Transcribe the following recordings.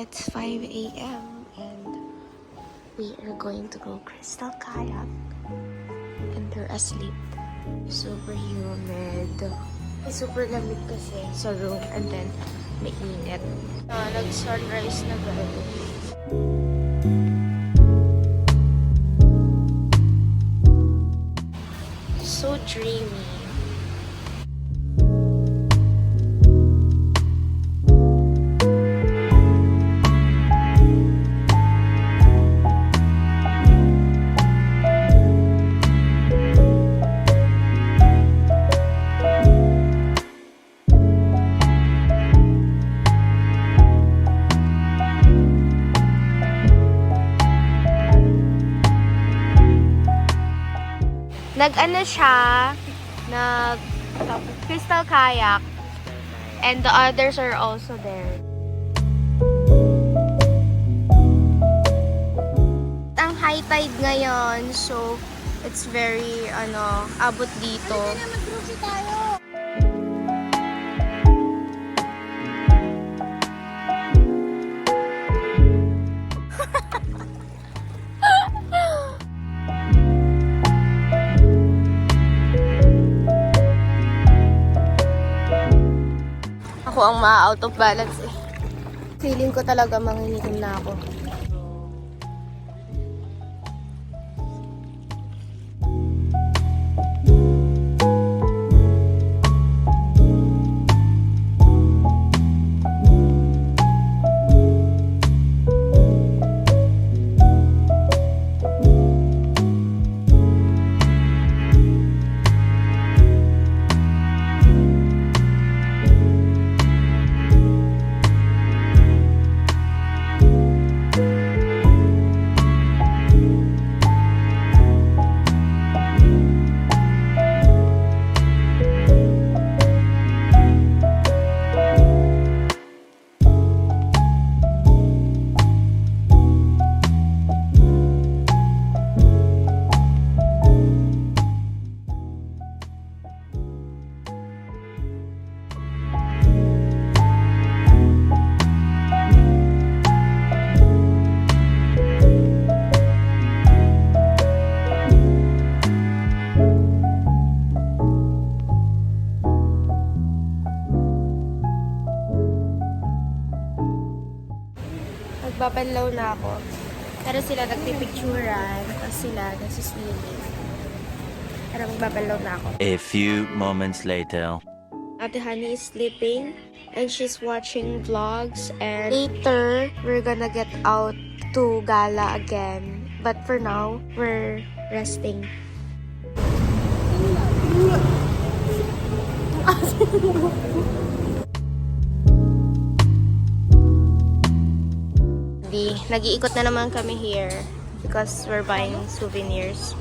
it's 5 a.m. and we are going to go crystal kayak and they're asleep. Super humid. Super lamig kasi sa room and then mainit. Nag-sunrise na guys. So dreamy. Nag-ano siya, crystal kayak, and the others are also there. Ang high tide ngayon, so it's very, abot dito. Ako ang ma-out of balance eh. Feeling ko talaga mangingitim na ako. Nagbabanlaw na ako. Pero sila nagpipicturan. Tapos sila nagsiswimming. Pero magbabanlaw na ako. A few moments later. Ate Honey is sleeping. And she's watching vlogs. And later, we're gonna get out to gala again. But for now, we're resting. Nag-iikot na naman kami here because we're buying souvenirs.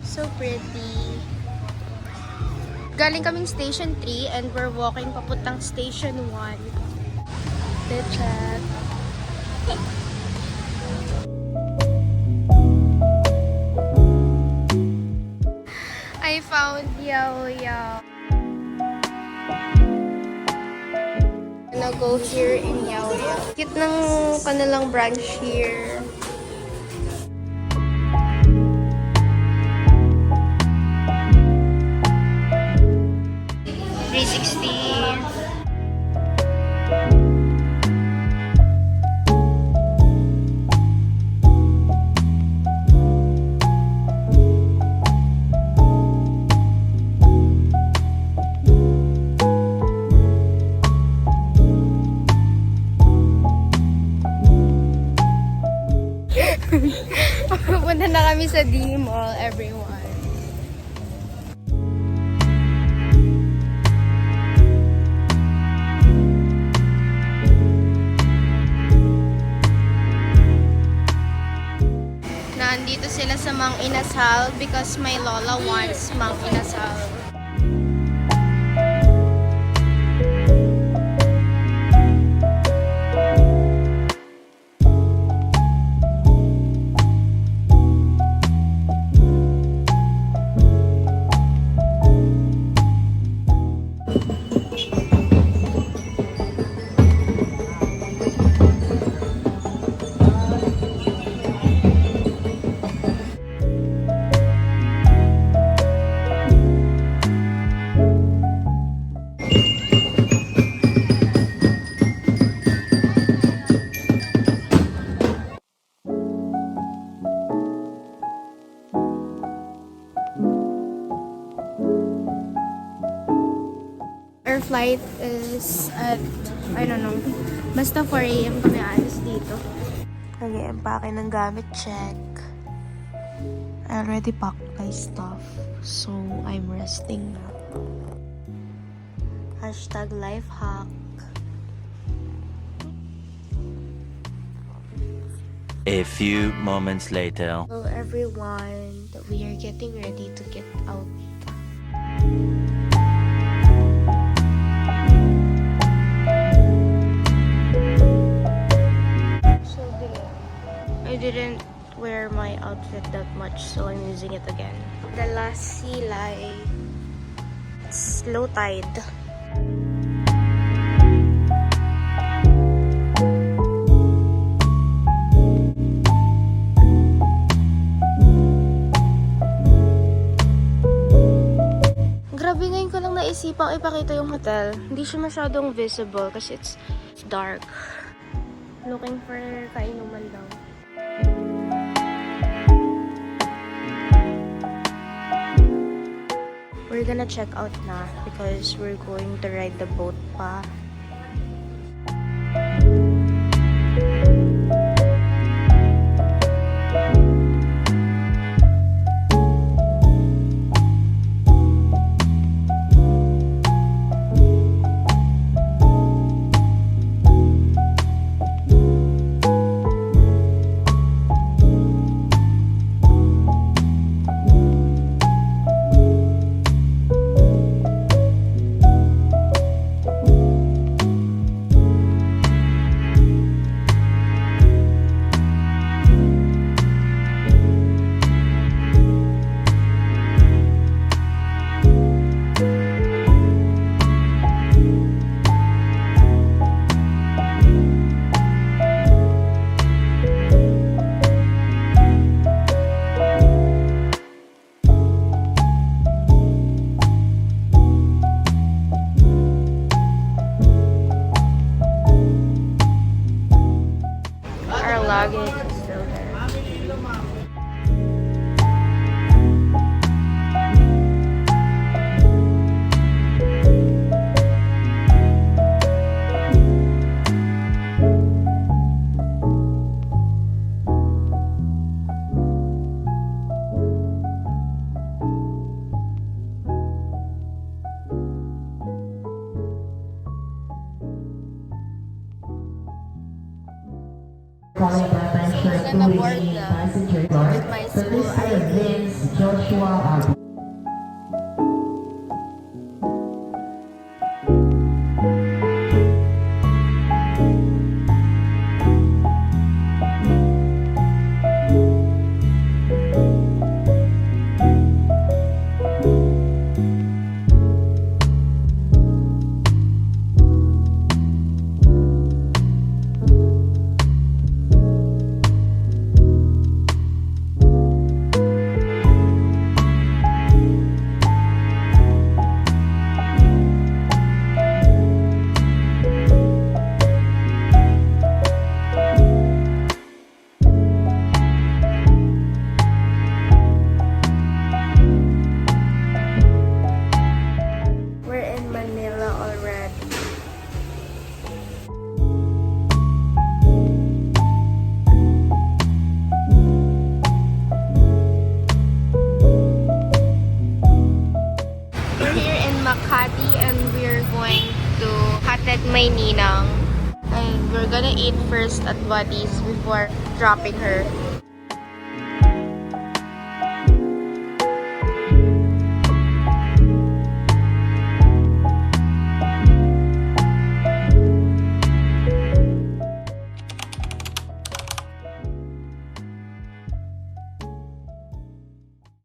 So pretty. Galing kaming Station 3 and we're walking papuntang Station 1. The chat. I found Yao Yao. I'm gonna go here in Yao Yao. Cute ng kanilang branch here. Pupunta na kami sa D-Mall, everyone. Nandito sila sa Mang Inasal because my lola wants Mang Inasal. flight is at, I don't know, basta 4 a.m. kami alis dito. Nag-i-empake ng gamit, check. I already packed my stuff, so I'm resting now. Hashtag life hack. A few moments later. Hello everyone, we are getting ready to get out. So I didn't wear my outfit that much, so I'm using it again. The last silay, it's low tide. Grabe, ngayon ko lang naisipang ipakita yung hotel. Hindi siya masyadong visible kasi it's dark. Looking for kainuman daw. We're gonna check out na because we're going to ride the boat pa. Luggage is still there. We're gonna board with my school ID. My ninangg, and we're gonna eat first at Buddy's before dropping her.